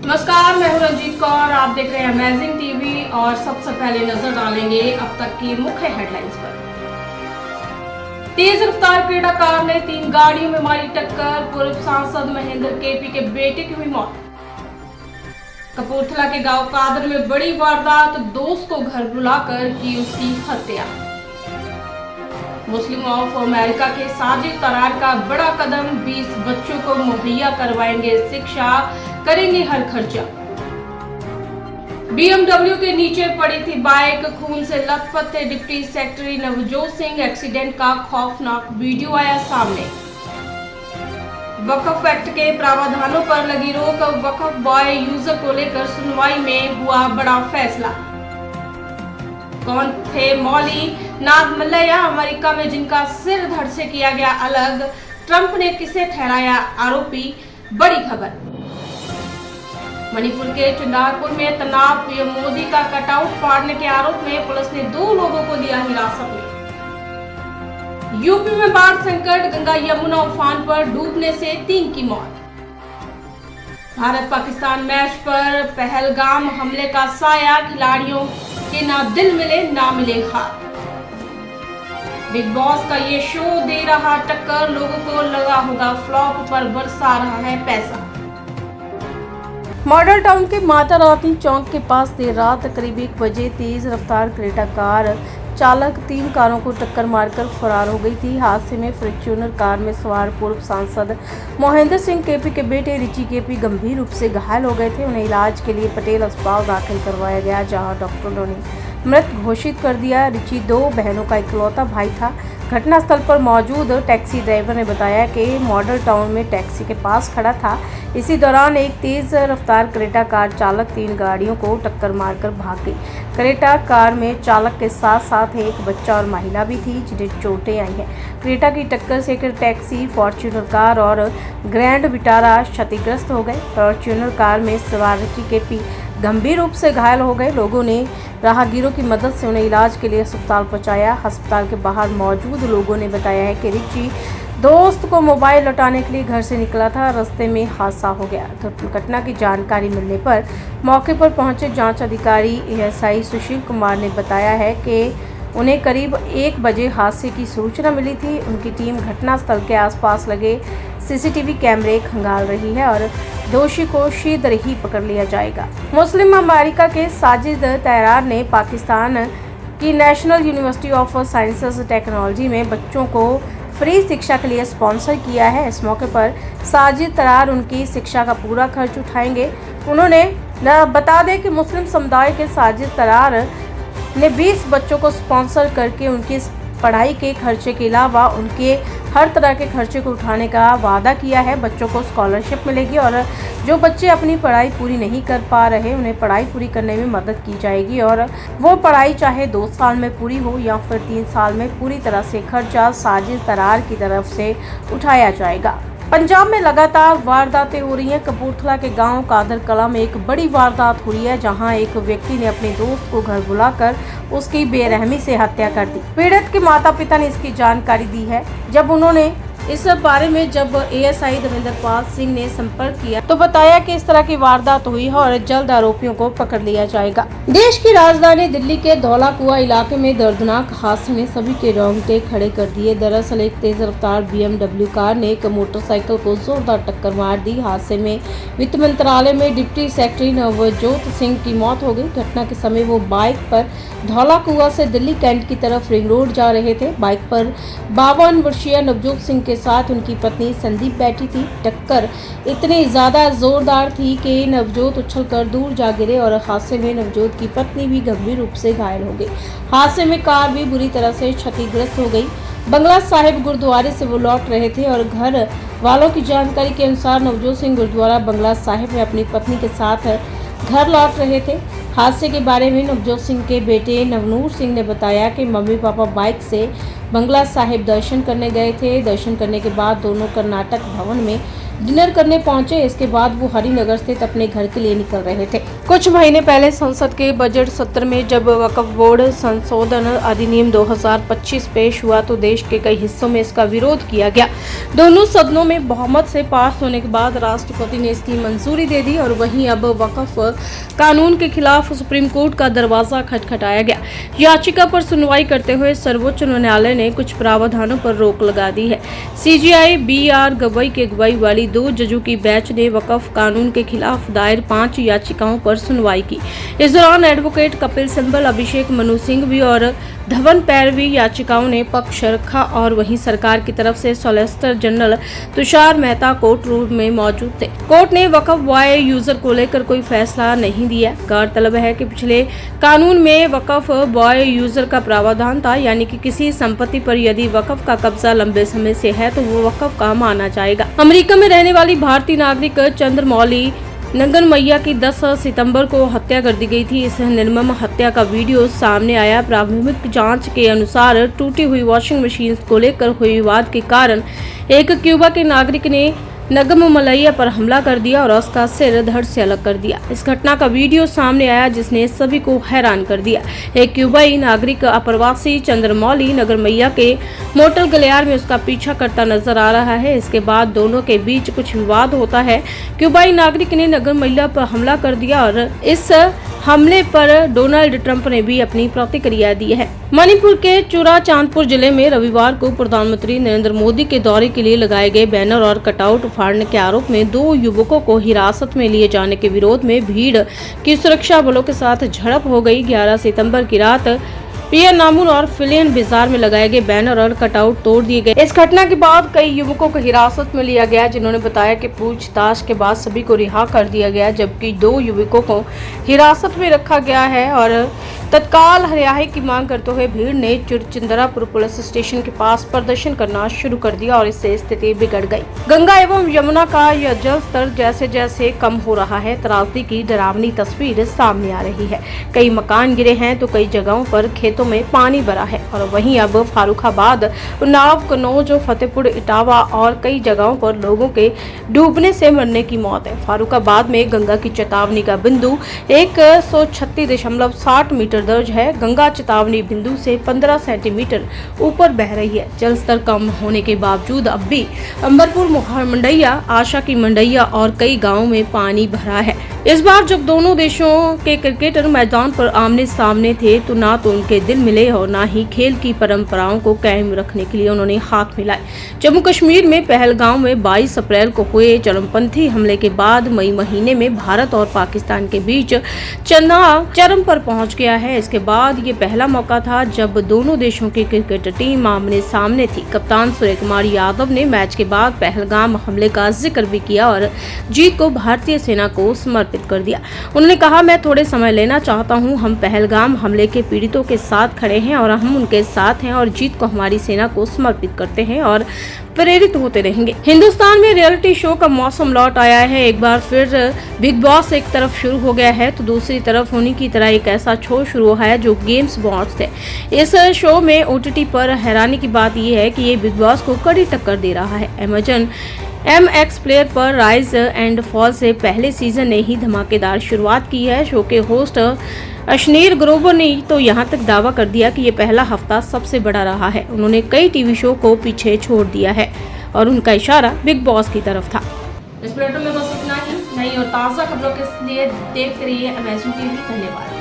नमस्कार, मैं हूं रंजीत कौर। आप देख रहे हैं अमेजिंग टीवी और सबसे पहले नजर डालेंगे अब तक की मुख्य हेडलाइंस पर। तेज रफ्तार क्रेटा कार ने 3 गाड़ियों में मारी टक्कर, पूर्व सांसद महेंद्र केपी के बेटे की हुई मौत। कपूरथला के गांव कादर में बड़ी वारदात, दोस्त को घर बुलाकर की उसकी हत्या। मुस्लिम ऑफ अमेरिका के साजिद तरार का बड़ा कदम, 20 बच्चों को मुहैया करवाएंगे शिक्षा, करेंगे हर खर्चा। BMW के नीचे पड़ी थी बाइक, खून से लथपथ थे deputy secretary Navjot Singh, accident का खौफनाक वीडियो आया सामने। वक्फ एक्ट के प्रावधानों पर लगी रोक, वक्फ बॉय यूजर को लेकर सुनवाई में हुआ बड़ा फैसला। कौन थे मौली नागमल्लैया, अमेरिका में जिनका सिर धड़ से किया गया अलग, ट्रंप ने किसे ठहराया आरोपी, बड़ी खबर। मणिपुर के चुनारपुर में तनाव, पीएम मोदी का कटआउट फाड़ने के आरोप में पुलिस ने 2 लोगों को लिया हिरासत में। यूपी में बाढ़ संकट, गंगा यमुना उफान पर डूबने से 3 की मौत। भारत पाकिस्तान मैच पर पहलगाम हमले का साया, खिलाड़ियों के ना दिल मिले ना मिले हाथ। बिग बॉस का ये शो दे रहा टक्कर, लोगों को लगा होगा फ्लॉप, पर बरसा रहा है पैसा। मॉडल टाउन के माता रानी चौक के पास देर रात करीब 1 बजे तेज रफ्तार क्रेटा कार चालक 3 कारों को टक्कर मारकर फरार हो गई थी। हादसे में फॉर्च्यूनर कार में सवार पूर्व सांसद महेंद्र सिंह केपी के बेटे रिची केपी गंभीर रूप से घायल हो गए थे। उन्हें इलाज के लिए पटेल अस्पताल दाखिल करवाया गया, जहां डॉक्टरों ने मृत घोषित कर दिया। रिची 2 बहनों का इकलौता भाई था। घटनास्थल पर मौजूद टैक्सी ड्राइवर ने बताया कि मॉडल टाउन में टैक्सी के पास खड़ा था। इसी दौरान एक तेज रफ्तार क्रेटा कार चालक 3 गाड़ियों को टक्कर मारकर भाग गई। क्रेटा कार में चालक के साथ साथ एक बच्चा और महिला भी थी, जिन्हें चोटें आई हैं। क्रेटा की टक्कर से टैक्सी, फॉर्च्यूनर कार और ग्रैंड विटारा क्षतिग्रस्त हो गए। फॉर्च्यूनर कार में सवार रिची केपी गंभीर रूप से घायल हो गए। लोगों ने राहगीरों की मदद से उन्हें इलाज के लिए अस्पताल पहुंचाया। अस्पताल के बाहर मौजूद लोगों ने बताया है कि रिची दोस्त को मोबाइल लौटाने के लिए घर से निकला था, रास्ते में हादसा हो गया। दुर्घटना की जानकारी मिलने पर मौके पर पहुंचे जांच अधिकारी ASI सुशील कुमार ने बताया है कि उन्हें करीब 1 बजे हादसे की सूचना मिली थी। उनकी टीम घटनास्थल के आसपास लगे CCTV कैमरे खंगाल रही है और दोषी को शीघ्र ही पकड़ लिया जाएगा। मुस्लिम अमेरिका के साजिद तरार ने पाकिस्तान की national university of sciences technology में बच्चों को फ्री शिक्षा के लिए स्पॉन्सर किया है। इस मौके पर साजिद तरार उनकी शिक्षा का पूरा खर्च उठाएंगे। उन्होंने बता दें कि मुस्लिम समुदाय के साजिद तरार ने 20 बच्चों को स्पॉन्सर करके उनकी पढ़ाई के खर्चे के अलावा उनके हर तरह के खर्चे को उठाने का वादा किया है। बच्चों को स्कॉलरशिप मिलेगी और जो बच्चे अपनी पढ़ाई पूरी नहीं कर पा रहे, उन्हें पढ़ाई पूरी करने में मदद की जाएगी और वो पढ़ाई चाहे 2 साल में पूरी हो या फिर 3 साल में, पूरी तरह से खर्चा साजिद तरार की तरफ से उठाया जाएगा। पंजाब में लगातार वारदातें हो रही हैं। कपूरथला के गांव कादर कला में एक बड़ी वारदात हुई है, जहां एक व्यक्ति ने अपने दोस्त को घर बुलाकर उसकी बेरहमी से हत्या कर दी। पीड़ित के माता पिता ने इसकी जानकारी दी है। जब उन्होंने इस बारे में ASI देवेंद्रपाल सिंह ने संपर्क किया तो बताया कि इस तरह की वारदात हुई है और जल्द आरोपियों को पकड़ लिया जाएगा। देश की राजधानी दिल्ली के धौला कुआं इलाके में दर्दनाक हादसे ने सभी के रोंगटे खड़े कर दिए। दरअसल एक तेज रफ्तार BMW कार ने एक मोटरसाइकिल को जोरदार टक्कर मार दी। हादसे में वित्त मंत्रालय में डिप्टी सेक्रेटरी नवजोत सिंह की मौत हो गई। घटना के समय वो बाइक पर धौला कुआं से दिल्ली कैंट की तरफ रिंग रोड जा रहे थे। बाइक पर 52 वर्षीय नवजोत सिंह के साथ उनकी पत्नी संदीप बैठी थी। टक्कर इतनी ज्यादा जोरदार थी कि नवजोत उछलकर दूर जा गिरे और हादसे में नवजोत की पत्नी भी गंभीर रूप से घायल हो गई। हादसे में कार भी बुरी तरह से क्षतिग्रस्त हो गई। बंगला साहिब गुरुद्वारे से वो लौट रहे थे और घर वालों की जानकारी के अनुसार नवजोत सिंह गुरुद्वारा बंगला साहिब में अपनी पत्नी के साथ घर लौट रहे थे। हादसे के बारे में नवजोत सिंह के बेटे नवनूर सिंह ने बताया कि मम्मी पापा बाइक से बंगला साहिब दर्शन करने गए थे। दर्शन करने के बाद दोनों कर्नाटक भवन में डिनर करने पहुंचे। इसके बाद वो हरिनगर स्थित अपने घर के लिए निकल रहे थे। कुछ महीने पहले संसद के बजट सत्र में जब वक्फ बोर्ड संशोधन अधिनियम 2025 पेश हुआ तो देश के कई हिस्सों में इसका विरोध किया गया। दोनों सदनों में बहुमत से पास होने के बाद राष्ट्रपति ने इसकी मंजूरी दे दी और वहीं अब वक्फ कानून के खिलाफ सुप्रीम कोर्ट का दरवाजा खटखटाया गया। याचिका पर सुनवाई करते हुए सर्वोच्च न्यायालय ने कुछ प्रावधानों पर रोक लगा दी है। CJI BR गवई की अगुवाई वाली 2 जजों की बेंच ने वक्फ कानून के खिलाफ दायर 5 याचिकाओं पर सुनवाई की। इस दौरान एडवोकेट कपिल सिब्बल, अभिषेक मनु सिंघवी और धवन पैरवी याचिकाओं ने पक्ष रखा और वहीं सरकार की तरफ से solicitor general Tushar Mehta court room में मौजूद थे। कोर्ट ने वक्फ बॉय यूजर को लेकर कोई फैसला नहीं दिया। गौरतलब है कि पिछले कानून में वक्फ बॉय यूजर का प्रावधान था, यानी कि किसी संपत्ति पर यदि वक्फ का कब्जा लंबे समय से है तो वो वक्फ का माना जाएगा। अमेरिका में रहने वाली भारतीय नागरिक चंद्रमौली नगरमैया की 10 सितंबर को हत्या कर दी गई थी। इस निर्मम हत्या का वीडियो सामने आया। प्राथमिक जांच के अनुसार टूटी हुई वॉशिंग मशीन को लेकर हुए विवाद के कारण एक क्यूबा के नागरिक ने नगरमैया पर हमला कर दिया और उसका सिर धड़ से अलग कर दिया। इस घटना का वीडियो सामने आया जिसने सभी को हैरान कर दिया। एक क्यूबाई नागरिक अप्रवासी चंद्रमौली नगरमैया के मोटर गलियार में उसका पीछा करता नजर आ रहा है। इसके बाद दोनों के बीच कुछ विवाद होता है। क्यूबाई नागरिक ने नगरमैया पर हमला कर दिया और इस हमले पर डोनाल्ड ट्रंप ने भी अपनी प्रतिक्रिया दी है। मणिपुर के चुराचांदपुर जिले में रविवार को प्रधानमंत्री नरेंद्र मोदी के दौरे के लिए लगाए गए बैनर और कटआउट फाड़ने के आरोप में 2 युवकों को हिरासत में लिए जाने के विरोध में भीड़ की सुरक्षा बलों के साथ झड़प हो गई। 11 सितंबर की रात पियनामुर और फिलियन बाजार में लगाए गए बैनर और कटआउट तोड़ दिए गए। इस घटना के बाद कई युवकों को हिरासत में लिया गया, जिन्होंने बताया कि पूछताछ के बाद सभी को रिहा कर दिया गया, जबकि 2 युवकों को हिरासत में रखा गया है और तत्काल रिहाई की मांग करते हुए भीड़ ने चुरचिंदरापुर पुलिस स्टेशन के पास प्रदर्शन करना शुरू कर दिया और इससे स्थिति बिगड़ गई। गंगा एवं यमुना का यह जल स्तर जैसे जैसे कम हो रहा है, त्रासदी की डरावनी तस्वीर सामने आ रही है। कई मकान गिरे हैं तो कई जगहों पर खेतों में पानी भरा है और वहीं अब फारुखाबाद, उन्नाव, कन्नौज, फतेहपुर, इटावा और कई जगहों पर लोगों के डूबने से मरने की मौत है। फारुखाबाद में गंगा की चेतावनी का बिंदु 136.60 मीटर दर्ज है। गंगा चेतावनी बिंदु से 15 सेंटीमीटर ऊपर बह रही है। जल स्तर कम होने के बावजूद अब भी अंबरपुर, मंडैया, आशा की मंडैया और कई गांवों में पानी भरा है। इस बार जब दोनों देशों के क्रिकेटर मैदान पर आमने सामने थे तो ना तो उनके दिल मिले और ना ही खेल की परंपराओं को कायम रखने के लिए उन्होंने हाथ मिलाए। जम्मू कश्मीर में पहलगाम में 22 अप्रैल को हुए चरमपंथी हमले के बाद मई महीने में भारत और पाकिस्तान के बीच तनाव चरम पर पहुंच गया है। इसके बाद ये पहला मौका था जब दोनों देशों की क्रिकेट टीम आमने सामने थी। कप्तान सूर्य कुमार यादव ने मैच के बाद पहलगाम हमले का जिक्र भी किया और जीत को भारतीय सेना को समर्पित कर दिया। उन्होंने कहा, मैं थोड़े समय लेना चाहता हूं। हम पहलगाम हमले के पीड़ितों के साथ खड़े हैं और हम उनके साथ हैं और जीत को हमारी सेना को समर्पित करते हैं और प्रेरित होते रहेंगे। हिंदुस्तान में रियलिटी शो का मौसम लौट आया है। एक बार फिर बिग बॉस एक तरफ शुरू हो गया है तो दूसरी तरफ उन्हीं की तरह एक ऐसा शो शुरू हुआ है जो गेम्स बॉस है। इस शो में OTT पर हैरानी की बात यह है कि ये बिग बॉस को कड़ी टक्कर दे रहा है। अमेजन MX प्लेयर पर राइज एंड फॉल से पहले सीजन ने ही धमाकेदार शुरुआत की है। शो के होस्ट अश्नीर ग्रोवर ने तो यहां तक दावा कर दिया कि ये पहला हफ्ता सबसे बड़ा रहा है। उन्होंने कई टीवी शो को पीछे छोड़ दिया है और उनका इशारा बिग बॉस की तरफ था। इस बुलेटिन में बस इतना ही। नई और ताज़ा खबरों के लिए देखते रहिए अमेज़न TV। धन्यवाद।